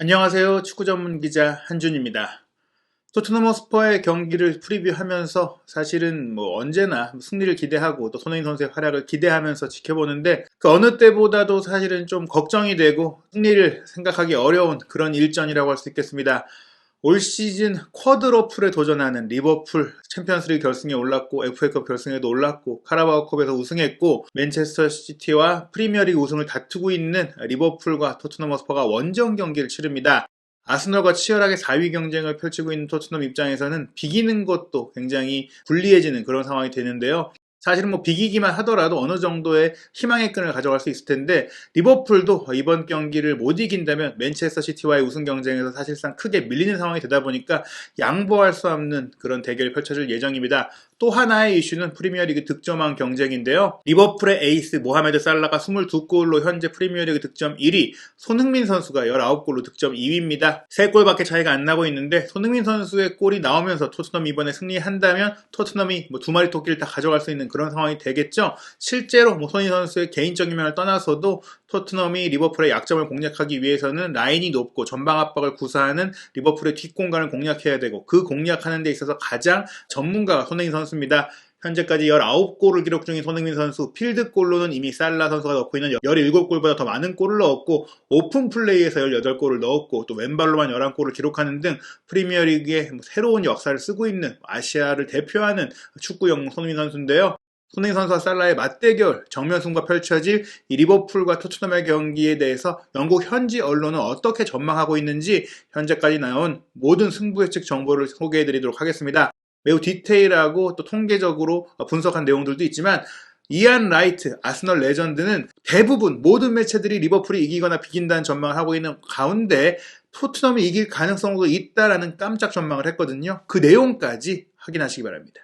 안녕하세요. 축구 전문 기자 한준입니다. 토트넘 허스퍼의 경기를 프리뷰하면서 사실은 언제나 승리를 기대하고 또 손흥민 선수의 활약을 기대하면서 지켜보는데 그 어느 때보다도 사실은 좀 걱정이 되고 승리를 생각하기 어려운 그런 일전이라고 할 수 있겠습니다. 올 시즌 쿼드러플에 도전하는 리버풀 챔피언스리그 결승에 올랐고 FA컵 결승에도 올랐고 카라바오컵에서 우승했고 맨체스터 시티와 프리미어리그 우승을 다투고 있는 리버풀과 토트넘 허스퍼가 원정 경기를 치릅니다. 아스널과 치열하게 4위 경쟁을 펼치고 있는 토트넘 입장에서는 비기는 것도 굉장히 불리해지는 그런 상황이 되는데요. 사실은 비기기만 하더라도 어느 정도의 희망의 끈을 가져갈 수 있을 텐데 리버풀도 이번 경기를 못 이긴다면 맨체스터 시티와의 우승 경쟁에서 사실상 크게 밀리는 상황이 되다 보니까 양보할 수 없는 그런 대결이 펼쳐질 예정입니다. 또 하나의 이슈는 프리미어리그 득점왕 경쟁인데요. 리버풀의 에이스 모하메드 살라가 22골로 현재 프리미어리그 득점 1위, 손흥민 선수가 19골로 득점 2위입니다. 3골밖에 차이가 안 나고 있는데 손흥민 선수의 골이 나오면서 토트넘이 이번에 승리한다면 토트넘이 2마리 토끼를 다 가져갈 수 있는 그런 상황이 되겠죠. 실제로 손흥민 선수의 개인적인 면을 떠나서도 토트넘이 리버풀의 약점을 공략하기 위해서는 라인이 높고 전방 압박을 구사하는 리버풀의 뒷공간을 공략해야 되고 그 공략하는 데 있어서 가장 전문가가 손흥민 선수입니다. 현재까지 19골을 기록 중인 손흥민 선수, 필드골로는 이미 살라 선수가 넣고 있는 17골보다 더 많은 골을 넣었고 오픈 플레이에서 18골을 넣었고 또 왼발로만 11골을 기록하는 등 프리미어리그의 새로운 역사를 쓰고 있는 아시아를 대표하는 축구 영웅 손흥민 선수인데요. 손흥민 선수와 살라의 맞대결 정면승부가 펼쳐질 이 리버풀과 토트넘의 경기에 대해서 영국 현지 언론은 어떻게 전망하고 있는지 현재까지 나온 모든 승부 예측 정보를 소개해드리도록 하겠습니다. 매우 디테일하고 또 통계적으로 분석한 내용들도 있지만 이안 라이트, 아스널 레전드는 대부분 모든 매체들이 리버풀이 이기거나 비긴다는 전망을 하고 있는 가운데 토트넘이 이길 가능성도 있다라는 깜짝 전망을 했거든요. 그 내용까지 확인하시기 바랍니다.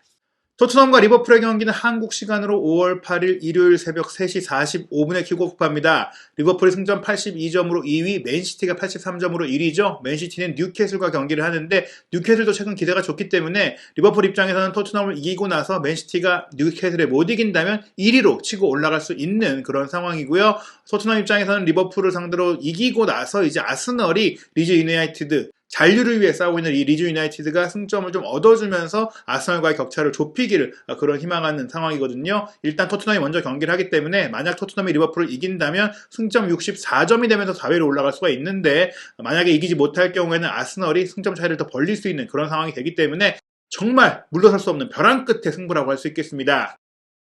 토트넘과 리버풀의 경기는 한국 시간으로 5월 8일 일요일 새벽 3시 45분에 킥오프합니다. 리버풀이 승점 82점으로 2위, 맨시티가 83점으로 1위죠. 맨시티는 뉴캐슬과 경기를 하는데 뉴캐슬도 최근 기대가 좋기 때문에 리버풀 입장에서는 토트넘을 이기고 나서 맨시티가 뉴캐슬에 못 이긴다면 1위로 치고 올라갈 수 있는 그런 상황이고요. 토트넘 입장에서는 리버풀을 상대로 이기고 나서 이제 아스널이 리즈 유나이티드 잔류를 위해 싸우고 있는 이 리즈 유나이티드가 승점을 좀 얻어주면서 아스널과의 격차를 좁히기를 그런 희망하는 상황이거든요. 일단 토트넘이 먼저 경기를 하기 때문에 만약 토트넘이 리버풀을 이긴다면 승점 64점이 되면서 4위로 올라갈 수가 있는데 만약에 이기지 못할 경우에는 아스널이 승점 차이를 더 벌릴 수 있는 그런 상황이 되기 때문에 정말 물러설 수 없는 벼랑 끝의 승부라고 할 수 있겠습니다.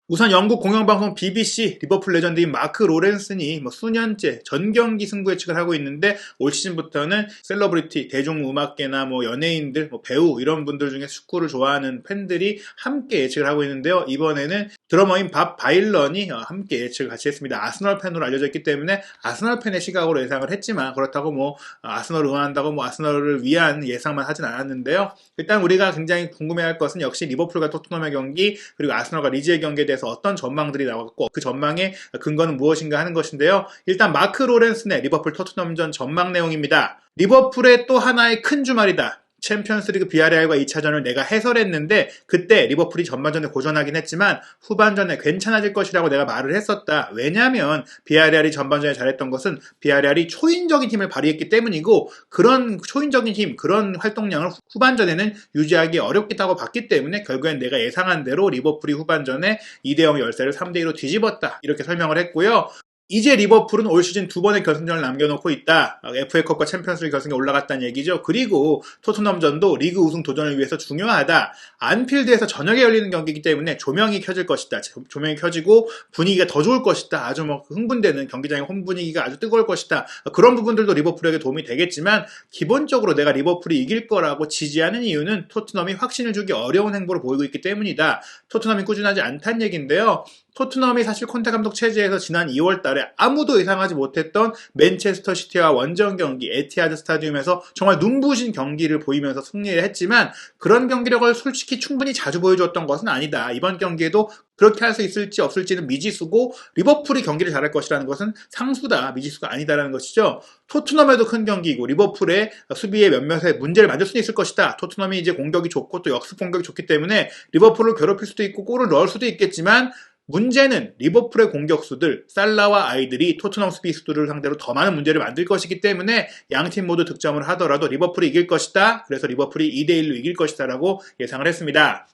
우선 영국 공영방송 BBC 리버풀 레전드인 마크 로렌슨이 수년째 전경기 승부 예측을 하고 있는데 올 시즌부터는 셀러브리티, 대중음악계나 연예인들, 배우 이런 분들 중에 축구를 좋아하는 팬들이 함께 예측을 하고 있는데요. 이번에는 드러머인 밥 바일런이 함께 예측을 같이 했습니다. 아스널 팬으로 알려져 있기 때문에 아스널 팬의 시각으로 예상을 했지만 그렇다고 아스널을 응원한다고 아스널을 위한 예상만 하진 않았는데요. 일단 우리가 굉장히 궁금해할 것은 역시 리버풀과 토트넘의 경기 그리고 아스널과 리즈의 경기에 대해서 어떤 전망들이 나왔고 그 전망의 근거는 무엇인가 하는 것인데요. 일단 마크 로렌슨의 리버풀 토트넘전 전망 내용입니다. 리버풀의 또 하나의 큰 주말이다. 챔피언스리그 비아레알과 2차전을 내가 해설했는데 그때 리버풀이 전반전에 고전하긴 했지만 후반전에 괜찮아질 것이라고 내가 말을 했었다. 왜냐하면 비아레알이 전반전에 잘했던 것은 비아레알이 초인적인 힘을 발휘했기 때문이고 그런 초인적인 힘, 그런 활동량을 후반전에는 유지하기 어렵겠다고 봤기 때문에 결국엔 내가 예상한 대로 리버풀이 후반전에 2대0 열세를 3대2로 뒤집었다. 이렇게 설명을 했고요. 이제 리버풀은 올 시즌 2번의 결승전을 남겨놓고 있다. FA컵과 챔피언스리그 결승에 올라갔다는 얘기죠. 그리고 토트넘전도 리그 우승 도전을 위해서 중요하다. 안필드에서 저녁에 열리는 경기이기 때문에 조명이 켜질 것이다. 조명이 켜지고 분위기가 더 좋을 것이다. 아주 흥분되는 경기장의 홈 분위기가 아주 뜨거울 것이다. 그런 부분들도 리버풀에게 도움이 되겠지만 기본적으로 내가 리버풀이 이길 거라고 지지하는 이유는 토트넘이 확신을 주기 어려운 행보를 보이고 있기 때문이다. 토트넘이 꾸준하지 않다는 얘기인데요. 토트넘이 사실 콘테 감독 체제에서 지난 2월 달에 아무도 예상하지 못했던 맨체스터 시티와 원정 경기 에티하드 스타디움에서 정말 눈부신 경기를 보이면서 승리를 했지만 그런 경기력을 솔직히 충분히 자주 보여주었던 것은 아니다. 이번 경기에도 그렇게 할 수 있을지 없을지는 미지수고 리버풀이 경기를 잘할 것이라는 것은 상수다. 미지수가 아니다라는 것이죠. 토트넘에도 큰 경기이고 리버풀의 수비의 몇몇에 문제를 만들 수는 있을 것이다. 토트넘이 이제 공격이 좋고 또 역습 공격이 좋기 때문에 리버풀을 괴롭힐 수도 있고 골을 넣을 수도 있겠지만 문제는 리버풀의 공격수들 살라와 아이들이 토트넘 수비수들을 상대로 더 많은 문제를 만들 것이기 때문에 양팀 모두 득점을 하더라도 리버풀이 이길 것이다. 그래서 리버풀이 2대1로 이길 것이다 라고 예상을 했습니다.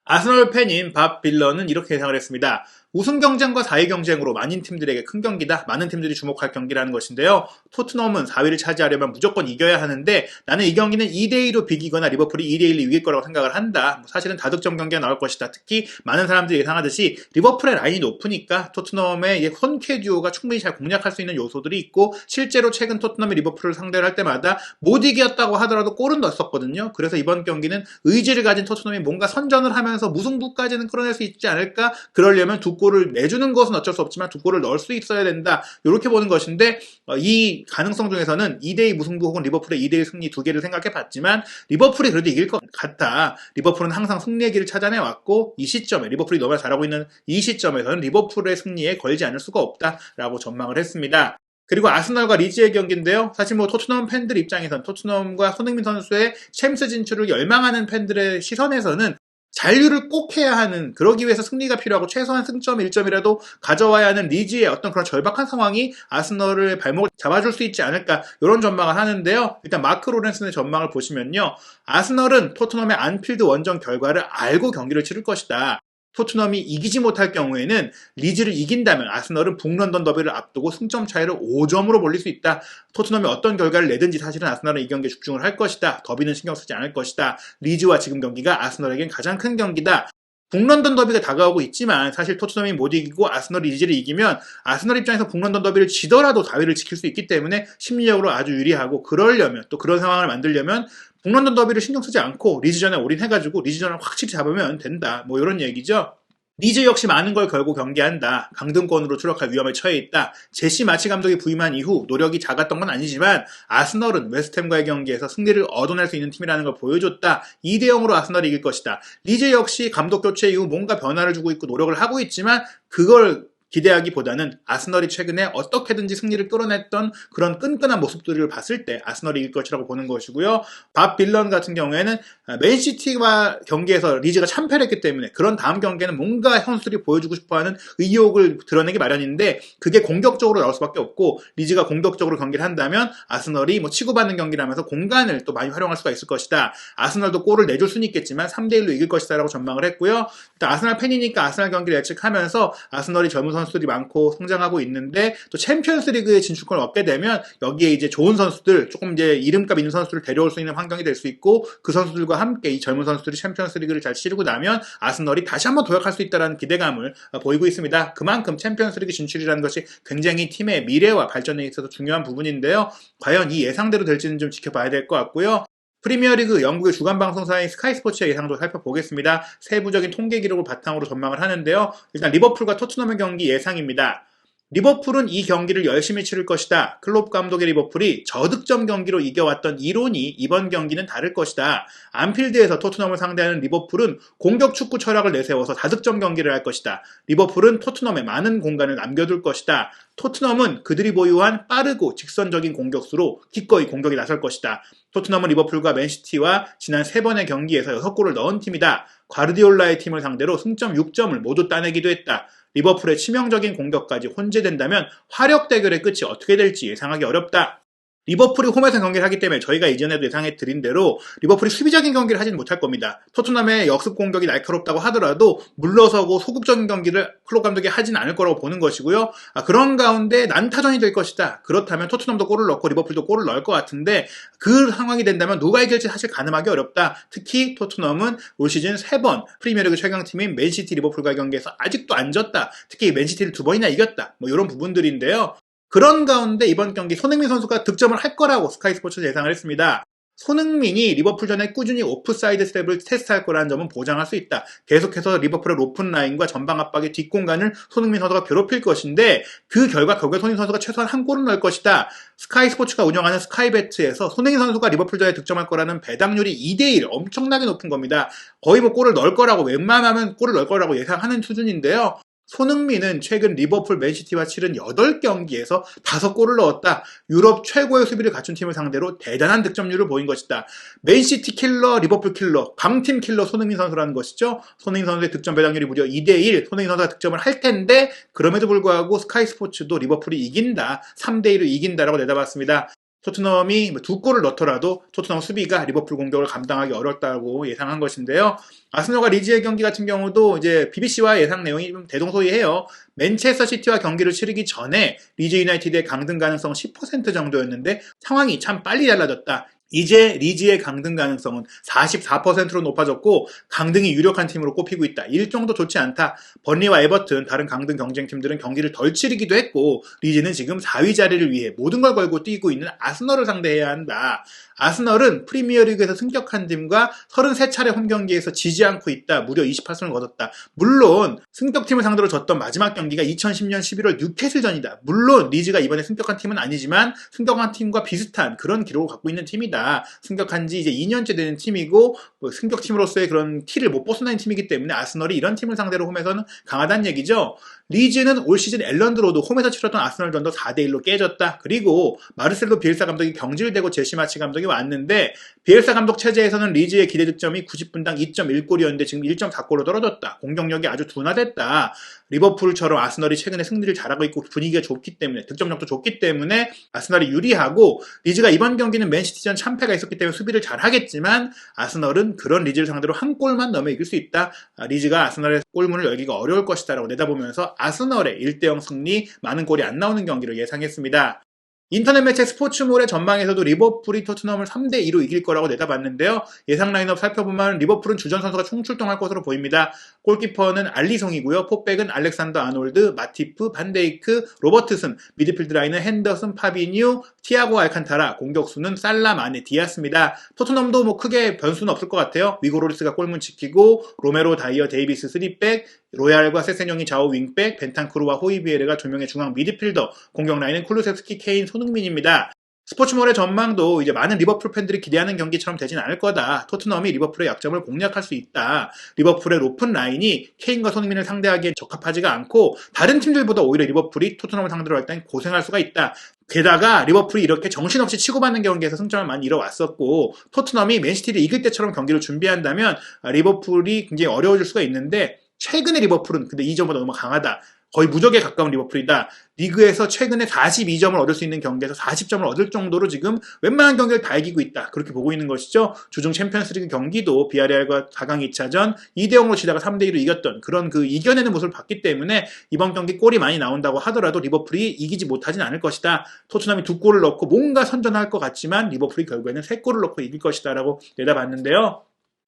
아스널 팬인 밥 빌런은 이렇게 예상을 했습니다. 우승 경쟁과 4위 경쟁으로 많은 팀들에게 큰 경기다. 많은 팀들이 주목할 경기라는 것인데요. 토트넘은 4위를 차지하려면 무조건 이겨야 하는데 나는 이 경기는 2대2로 비기거나 리버풀이 2대1로 이길 거라고 생각을 한다. 사실은 다득점 경기가 나올 것이다. 특히 많은 사람들이 예상하듯이 리버풀의 라인이 높으니까 토트넘의 손캐 듀오가 충분히 잘 공략할 수 있는 요소들이 있고 실제로 최근 토트넘이 리버풀을 상대를 할 때마다 못 이겼다고 하더라도 골은 넣었었거든요. 그래서 이번 경기는 의지를 가진 토트넘이 뭔가 선전을 하면서 무승부까지는 끌어낼 수 있지 않을까? 그러려면 두 골을 내주는 것은 어쩔 수 없지만 두 골을 넣을 수 있어야 된다. 이렇게 보는 것인데 이 가능성 중에서는 2대2 무승부 혹은 리버풀의 2대1 승리 두 개를 생각해 봤지만 리버풀이 그래도 이길 것 같아. 리버풀은 항상 승리의 길을 찾아내 왔고 이 시점에 리버풀이 너무나 잘하고 있는 이 시점에서는 리버풀의 승리에 걸지 않을 수가 없다라고 전망을 했습니다. 그리고 아스널과 리즈의 경기인데요. 사실 토트넘 팬들 입장에선 토트넘과 손흥민 선수의 챔스 진출을 열망하는 팬들의 시선에서는 잔류를 꼭 해야 하는, 그러기 위해서 승리가 필요하고 최소한 승점 1점이라도 가져와야 하는 리즈의 어떤 그런 절박한 상황이 아스널의 발목을 잡아줄 수 있지 않을까, 이런 전망을 하는데요. 일단 마크 로렌슨의 전망을 보시면요. 아스널은 토트넘의 안필드 원정 결과를 알고 경기를 치를 것이다. 토트넘이 이기지 못할 경우에는 리즈를 이긴다면 아스널은 북런던 더비를 앞두고 승점 차이를 5점으로 벌릴 수 있다. 토트넘이 어떤 결과를 내든지 사실은 아스널은 이 경기에 집중을 할 것이다. 더비는 신경 쓰지 않을 것이다. 리즈와 지금 경기가 아스널에겐 가장 큰 경기다. 북런던 더비가 다가오고 있지만 사실 토트넘이 못 이기고 아스널이 리즈를 이기면 아스널 입장에서 북런던 더비를 지더라도 4위를 지킬 수 있기 때문에 심리적으로 아주 유리하고, 그러려면 또 그런 상황을 만들려면 북런던 더비를 신경 쓰지 않고 리즈전에 올인해가지고 리즈전을 확실히 잡으면 된다. 이런 얘기죠. 리즈 역시 많은 걸 걸고 경기한다. 강등권으로 추락할 위험에 처해 있다. 제시 마치 감독이 부임한 이후 노력이 작았던 건 아니지만 아스널은 웨스트햄과의 경기에서 승리를 얻어낼 수 있는 팀이라는 걸 보여줬다. 2대0으로 아스널이 이길 것이다. 리즈 역시 감독 교체 이후 뭔가 변화를 주고 있고 노력을 하고 있지만 그걸 기대하기보다는 아스널이 최근에 어떻게든지 승리를 끌어냈던 그런 끈끈한 모습들을 봤을 때 아스널이 이길 것이라고 보는 것이고요. 밥 빌런 같은 경우에는 맨시티와 경기에서 리즈가 참패를 했기 때문에 그런 다음 경기에는 뭔가 선수들이 보여주고 싶어하는 의욕을 드러내기 마련인데 그게 공격적으로 나올 수밖에 없고, 리즈가 공격적으로 경기를 한다면 아스널이 치고받는 경기를 하면서 공간을 또 많이 활용할 수가 있을 것이다. 아스널도 골을 내줄 수는 있겠지만 3대1로 이길 것이다 라고 전망을 했고요. 일단 아스널 팬이니까 아스널 경기를 예측하면서 아스널이 젊은 선수들이 많고 성장하고 있는데 또 챔피언스 리그에 진출권을 얻게 되면 여기에 이제 좋은 선수들, 조금 이제 이름값 있는 선수들을 데려올 수 있는 환경이 될 수 있고, 그 선수들과 함께 이 젊은 선수들이 챔피언스 리그를 잘 치르고 나면 아스널이 다시 한번 도약할 수 있다는 기대감을 보이고 있습니다. 그만큼 챔피언스 리그 진출이라는 것이 굉장히 팀의 미래와 발전에 있어서 중요한 부분인데요. 과연 이 예상대로 될지는 좀 지켜봐야 될 것 같고요. 프리미어리그 영국의 주간 방송사인 스카이 스포츠의 예상도 살펴보겠습니다. 세부적인 통계 기록을 바탕으로 전망을 하는데요. 일단 리버풀과 토트넘의 경기 예상입니다. 리버풀은 이 경기를 열심히 치를 것이다. 클롭 감독의 리버풀이 저득점 경기로 이겨왔던 이론이 이번 경기는 다를 것이다. 안필드에서 토트넘을 상대하는 리버풀은 공격 축구 철학을 내세워서 다득점 경기를 할 것이다. 리버풀은 토트넘에 많은 공간을 남겨둘 것이다. 토트넘은 그들이 보유한 빠르고 직선적인 공격수로 기꺼이 공격에 나설 것이다. 토트넘은 리버풀과 맨시티와 지난 3번의 경기에서 6골을 넣은 팀이다. 과르디올라의 팀을 상대로 승점 6점을 모두 따내기도 했다. 리버풀의 치명적인 공격까지 혼재된다면 화력 대결의 끝이 어떻게 될지 예상하기 어렵다. 리버풀이 홈에서 경기를 하기 때문에 저희가 이전에도 예상해드린 대로 리버풀이 수비적인 경기를 하진 못할 겁니다. 토트넘의 역습 공격이 날카롭다고 하더라도 물러서고 소극적인 경기를 클롭 감독이 하진 않을 거라고 보는 것이고요. 그런 가운데 난타전이 될 것이다. 그렇다면 토트넘도 골을 넣고 리버풀도 골을 넣을 것 같은데 그 상황이 된다면 누가 이길지 사실 가늠하기 어렵다. 특히 토트넘은 올 시즌 3번 프리미어리그 최강팀인 맨시티 리버풀과의 경기에서 아직도 안 졌다. 특히 맨시티를 2번이나 이겼다. 이런 부분들인데요. 그런 가운데 이번 경기 손흥민 선수가 득점을 할 거라고 스카이 스포츠는 예상을 했습니다. 손흥민이 리버풀전에 꾸준히 오프사이드 스텝을 테스트할 거라는 점은 보장할 수 있다. 계속해서 리버풀의 높은 라인과 전방 압박의 뒷공간을 손흥민 선수가 괴롭힐 것인데 그 결과 결국에 손흥민 선수가 최소한 한 골은 넣을 것이다. 스카이 스포츠가 운영하는 스카이베트에서 손흥민 선수가 리버풀전에 득점할 거라는 배당률이 2대1, 엄청나게 높은 겁니다. 거의 골을 넣을 거라고, 웬만하면 골을 넣을 거라고 예상하는 수준인데요. 손흥민은 최근 리버풀 맨시티와 치른 8경기에서 5골을 넣었다. 유럽 최고의 수비를 갖춘 팀을 상대로 대단한 득점률을 보인 것이다. 맨시티 킬러, 리버풀 킬러, 강팀 킬러 손흥민 선수라는 것이죠. 손흥민 선수의 득점 배당률이 무려 2대1. 손흥민 선수가 득점을 할 텐데 그럼에도 불구하고 스카이 스포츠도 리버풀이 이긴다. 3대1로 이긴다라고 내다봤습니다. 토트넘이 2골을 넣더라도 토트넘 수비가 리버풀 공격을 감당하기 어렵다고 예상한 것인데요. 아스널과 리즈의 경기 같은 경우도 이제 BBC와 예상 내용이 좀 대동소이해요. 맨체스터 시티와 경기를 치르기 전에 리즈 유나이티드의 강등 가능성은 10% 정도였는데 상황이 참 빨리 달라졌다. 이제 리즈의 강등 가능성은 44%로 높아졌고 강등이 유력한 팀으로 꼽히고 있다. 일정도 좋지 않다. 번리와 에버튼 다른 강등 경쟁팀들은 경기를 덜 치르기도 했고 리즈는 지금 4위 자리를 위해 모든 걸 걸고 뛰고 있는 아스널을 상대해야 한다. 아스널은 프리미어리그에서 승격한 팀과 33차례 홈경기에서 지지 않고 있다. 무려 28승을 거뒀다. 물론 승격팀을 상대로 졌던 마지막 경기가 2010년 11월 뉴캐슬전이다. 물론 리즈가 이번에 승격한 팀은 아니지만 승격한 팀과 비슷한 그런 기록을 갖고 있는 팀이다. 승격한 지 이제 2년째 되는 팀이고 승격팀으로서의 그런 티를 못 벗어나는 팀이기 때문에 아스널이 이런 팀을 상대로 홈에서는 강하다는 얘기죠. 리즈는 올 시즌 엘런드 로드 홈에서 치렀던 아스널전도 4대1로 깨졌다. 그리고 마르셀로 비엘사 감독이 경질되고 제시 마치 감독이 왔는데 비엘사 감독 체제에서는 리즈의 기대 득점이 90분당 2.1골이었는데 지금 1.4골로 떨어졌다. 공격력이 아주 둔화됐다. 리버풀처럼 아스널이 최근에 승리를 잘하고 있고 분위기가 좋기 때문에 득점력도 좋기 때문에 아스널이 유리하고 리즈가 이번 경기는 맨시티전 참패가 있었기 때문에 수비를 잘하겠지만 아스널은 그런 리즈를 상대로 한 골만 넣으면 이길 수 있다. 리즈가 아스널의 골문을 열기가 어려울 것이다 라고 내다보면서 아스널의 1대0 승리, 많은 골이 안 나오는 경기로 예상했습니다. 인터넷 매체 스포츠몰의 전망에서도 리버풀이 토트넘을 3대2로 이길 거라고 내다봤는데요. 예상 라인업 살펴보면 리버풀은 주전 선수가 총출동할 것으로 보입니다. 골키퍼는 알리송이고요. 포백은 알렉산더 아놀드, 마티프, 반데이크, 로버트슨, 미드필드 라인은 핸더슨, 파비뉴, 티아고 알칸타라, 공격수는 살라, 마네, 디아스입니다. 토트넘도 뭐 크게 변수는 없을 것 같아요. 위고로리스가 골문 지키고 로메로, 다이어, 데이비스 3백, 로얄과 세세뇽이 좌우 윙백, 벤탄크루와 호이비에르가 조명의 중앙 미드필더, 공격 라인은 쿨루세스키, 케인, 손흥민입니다. 스포츠몰의 전망도 이제 많은 리버풀 팬들이 기대하는 경기처럼 되진 않을 거다. 토트넘이 리버풀의 약점을 공략할 수 있다. 리버풀의 높은 라인이 케인과 손흥민을 상대하기엔 적합하지가 않고 다른 팀들보다 오히려 리버풀이 토트넘을 상대로 할 땐 고생할 수가 있다. 게다가 리버풀이 이렇게 정신없이 치고받는 경기에서 승점을 많이 잃어왔었고 토트넘이 맨시티를 이길 때처럼 경기를 준비한다면 리버풀이 굉장히 어려워질 수가 있는데 최근에 리버풀은 근데 이전보다 너무 강하다. 거의 무적에 가까운 리버풀이다. 리그에서 최근에 42점을 얻을 수 있는 경기에서 40점을 얻을 정도로 지금 웬만한 경기를 다 이기고 있다. 그렇게 보고 있는 것이죠. 주중 챔피언스리그 경기도 비아레알과 4강 2차전 2대0으로 지다가 3대2로 이겼던 그런 그 이겨내는 모습을 봤기 때문에 이번 경기 골이 많이 나온다고 하더라도 리버풀이 이기지 못하진 않을 것이다. 토트넘이 2골을 넣고 뭔가 선전할 것 같지만 리버풀이 결국에는 3골을 넣고 이길 것이다 라고 내다봤는데요.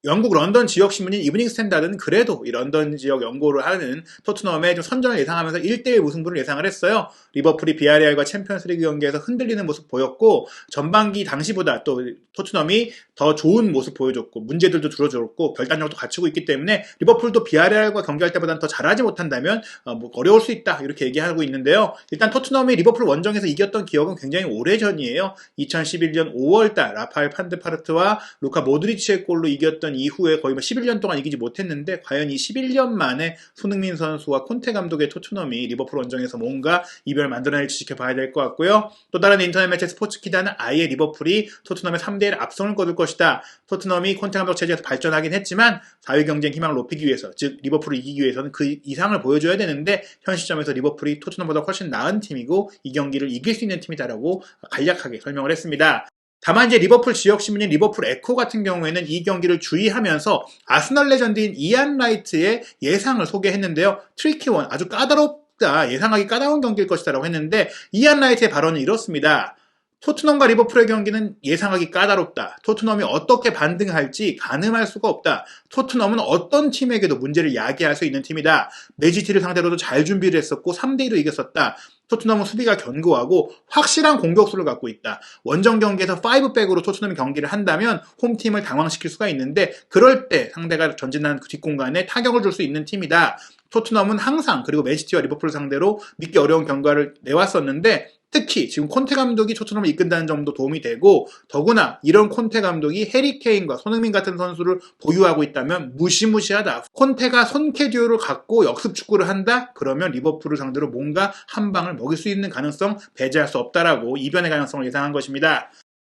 영국 런던 지역 신문인 이브닝 스탠다드는 그래도 이 런던 지역 연고를 하는 토트넘의 좀 선전을 예상하면서 1대1 무승부를 예상을 했어요. 리버풀이 비아레알과 챔피언스리그 경기에서 흔들리는 모습 보였고 전반기 당시보다 또 토트넘이 더 좋은 모습 보여줬고 문제들도 줄어들었고 결단력도 갖추고 있기 때문에 리버풀도 비아레알과 경기할 때보다는 더 잘하지 못한다면 뭐 어려울 수 있다 이렇게 얘기하고 있는데요. 일단 토트넘이 리버풀 원정에서 이겼던 기억은 굉장히 오래전이에요. 2011년 5월달 라파엘 판드파르트와 루카 모드리치의 골로 이겼던 이후에 거의 11년 동안 이기지 못했는데 과연 이 11년 만에 손흥민 선수와 콘테 감독의 토트넘이 리버풀 원정에서 뭔가 이변을 만들어낼지 지켜봐야 될 것 같고요. 또 다른 인터넷 매체 스포츠 기자는 아예 리버풀이 토트넘의 3대1 압승을 거둘 것이다. 토트넘이 콘테 감독 체제에서 발전하긴 했지만 4위 경쟁 희망을 높이기 위해서 즉 리버풀을 이기기 위해서는 그 이상을 보여줘야 되는데 현 시점에서 리버풀이 토트넘보다 훨씬 나은 팀이고 이 경기를 이길 수 있는 팀이다라고 간략하게 설명을 했습니다. 다만 이제 리버풀 지역신문인 리버풀 에코 같은 경우에는 이 경기를 주의하면서 아스널 레전드인 이안 라이트의 예상을 소개했는데요. 트리키원 아주 까다롭다 예상하기 까다로운 경기일 것이다 라고 했는데 이안 라이트의 발언은 이렇습니다. 토트넘과 리버풀의 경기는 예상하기 까다롭다. 토트넘이 어떻게 반등할지 가늠할 수가 없다. 토트넘은 어떤 팀에게도 문제를 야기할 수 있는 팀이다. 맨시티를 상대로도 잘 준비를 했었고 3대2로 이겼었다. 토트넘은 수비가 견고하고 확실한 공격수를 갖고 있다. 원정 경기에서 5백으로 토트넘이 경기를 한다면 홈팀을 당황시킬 수가 있는데 그럴 때 상대가 전진하는 그 뒷공간에 타격을 줄 수 있는 팀이다. 토트넘은 항상 그리고 맨시티와 리버풀을 상대로 믿기 어려운 결과를 내왔었는데 특히 지금 콘테 감독이 토트넘을 이끈다는 점도 도움이 되고, 더구나 이런 콘테 감독이 해리 케인과 손흥민 같은 선수를 보유하고 있다면 무시무시하다. 콘테가 손케 듀오를 갖고 역습 축구를 한다? 그러면 리버풀을 상대로 뭔가 한 방을 먹일 수 있는 가능성 배제할 수 없다라고 이변의 가능성을 예상한 것입니다.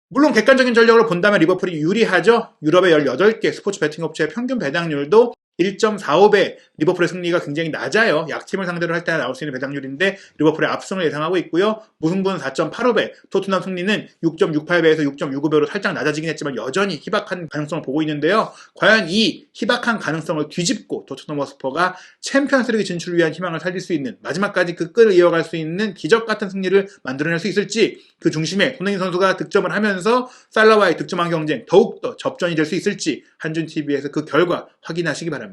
물론 객관적인 전력으로 본다면 리버풀이 유리하죠. 유럽의 18개 스포츠 베팅 업체의 평균 배당률도 1.45배, 리버풀의 승리가 굉장히 낮아요. 약팀을 상대로 할 때 나올 수 있는 배당률인데 리버풀의 압승을 예상하고 있고요. 무승부는 4.85배, 토트넘 승리는 6.68배에서 6.65배로 살짝 낮아지긴 했지만 여전히 희박한 가능성을 보고 있는데요. 과연 이 희박한 가능성을 뒤집고 토트넘 허스퍼가 챔피언스리그 진출을 위한 희망을 살릴 수 있는, 마지막까지 그 끈을 이어갈 수 있는 기적 같은 승리를 만들어낼 수 있을지, 그 중심에 손흥민 선수가 득점을 하면서 살라와의 득점왕 경쟁 더욱더 접전이 될 수 있을지 한준TV에서 그 결과 확인하시기 바랍니다.